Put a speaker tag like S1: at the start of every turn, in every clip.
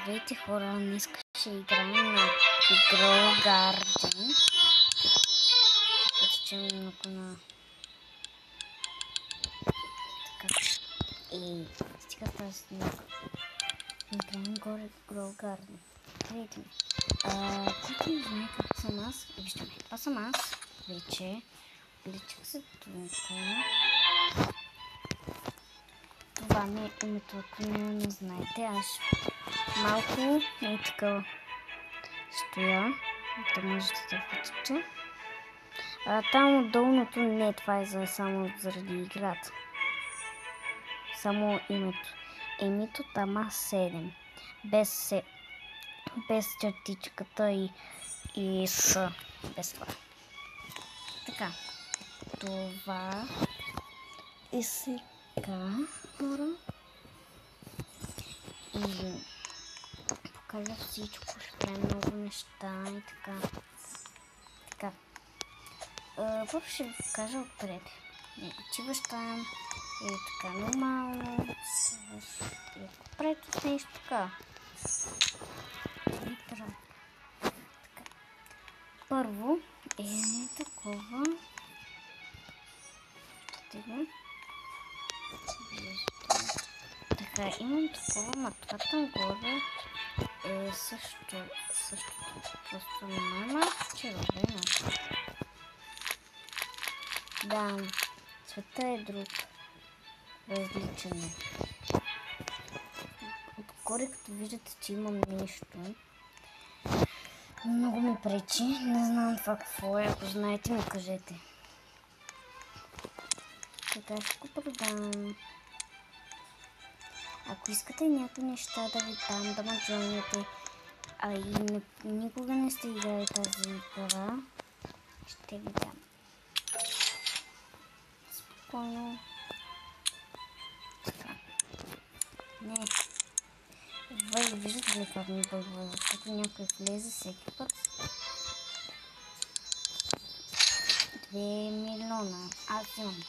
S1: Здравейте хора, днес ще играем на Grow Garden. Чакайте, че много на... Така. Стига тази снимка. Играем Grow Garden. Гледайте ми. Който не знае как съм аз, виждаме. Това съм аз. Вече. Обличих се тук. Това ми е името, ако не знаете. Аз малко е така стоя, да можете да видите. Там долното не, това е само заради играта. Само името. Името Тама 7. Без чертичката и с. Без това. Така. Това е сега, хора. И покажа всичко, ще правим много неща и така. Първо ще ви покажа отпред. Отиваш там и така нормално. И отпред от нещо така. Първо е такова. Така, имам такова, но това там горе е също. Просто няма червено. Да, цвета е друг. Различен. Отгоре, като виждате, че имам нещо. Много ми пречи. Не знам това какво е. Ако знаете, ми кажете. Така ще го продам. Ако искате някакви неща да ви дам, да ме джойнете, и никога не сте играли тази игра, ще ви дам. Спокойно. Така. Не. Виждате ли как ми бъгва, защото някой влезе всеки път. 2 милиона. Аз имам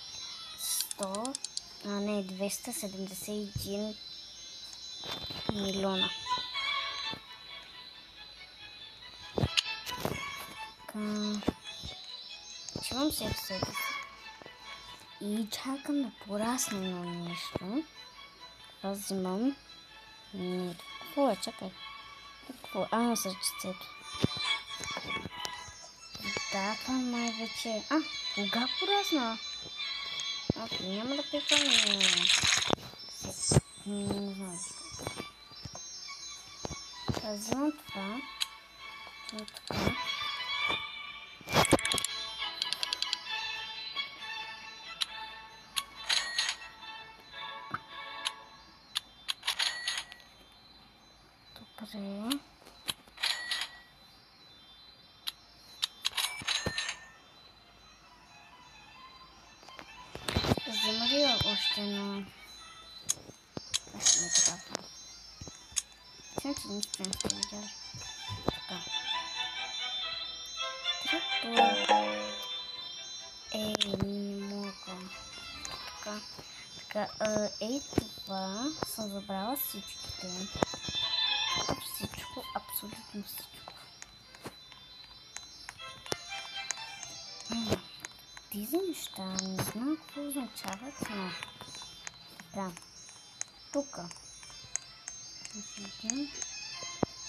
S1: 271 милиона. Имам себе си. И чакам да порасне на нещо. Аз взимам. Какво е? Чакай. На сърчицето. Да, това май вече. Кога порасна? Няма да припомня. Не знам. Взимам това. Така. Добре. Взема ли още едно? Аз не така. Сега, че нищо не сте видяли. Така. Трактор. Не мога. Така. Това съм забрала всичките. Всичко, абсолютно всичко. Тези неща не знам какво означават, но да. Тук видим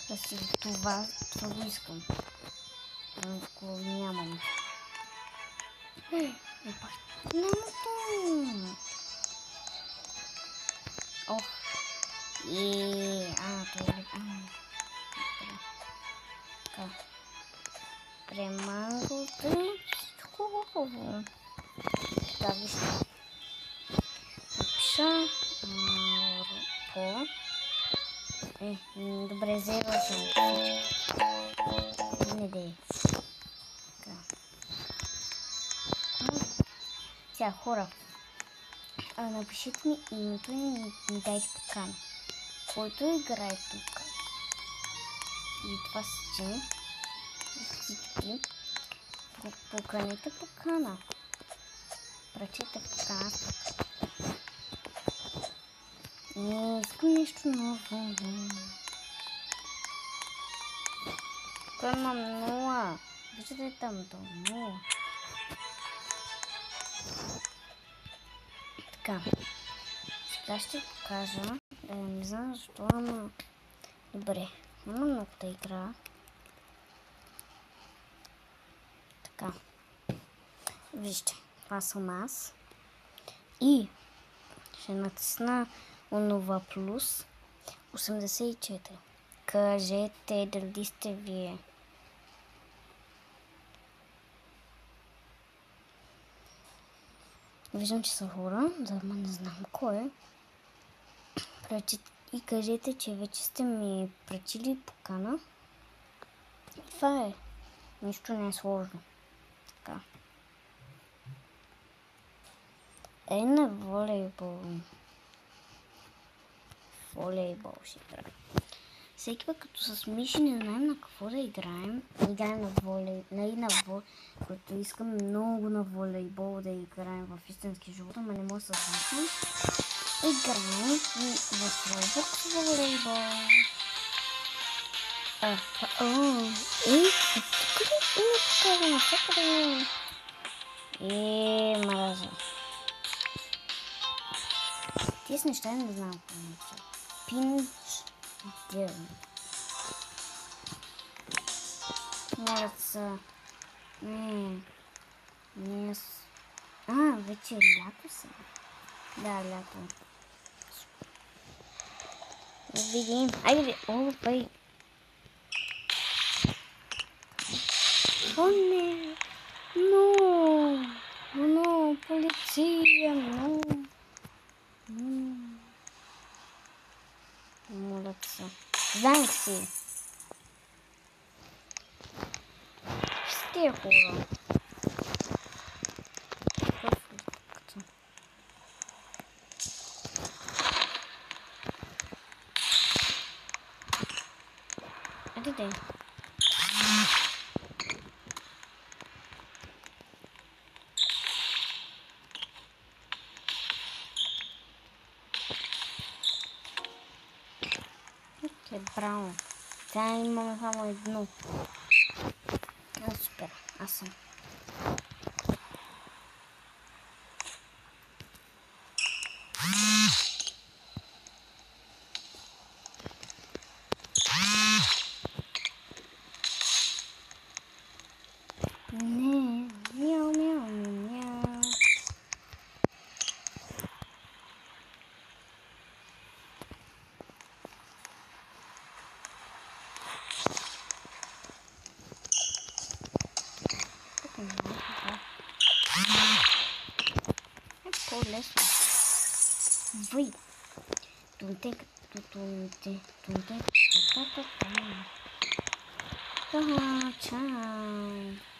S1: красиво. Това го искам. Ако нямам. Няма то. Ох. Това е. Така. Премангото. Всичко хубаво. Да, вижте. Напиша. Добре, взела съм. Не дей. Така. Сега, хора. Напишите ми името и ми дайте покана. Който играе тук. И това всички. Поканете покана. Прочете покана. Не искам нещо ново. Той имам 0. Виждате там до 0. Така. Сега ще покажа. Да, не знам защо, ама... Добре. Няма много да игра. Така. Вижте. Това съм аз. И ще натисна онова плюс 84. Кажете дали сте вие. Виждам, че са хора, ама не знам кой е. И кажете, че вече сте ми пратили покана. Това е. Нищо не е сложно. Така. На волейбол. Волейбол ще играем. Всеки път като с Миши не знаем на какво да играем. Играем на волейбол. Като искам много на волейбол да играем в истински живот, ама не мога да се знам. Играем в Roblox волейбол. Тук ли има навсякъде? Мраза. Тези неща не знам какво значи. Пинч. Моля се. Вече е лято сега. Да, лято. Видим. Айде. Бай. О, не. Но, полиция, но. Моля се. Занг си. Сте хора. Где? Окей, браво. Сега имаме само едно. Супер, аз съм. Не, мяу. Е по-лесно. Вой. Тунте. Чао.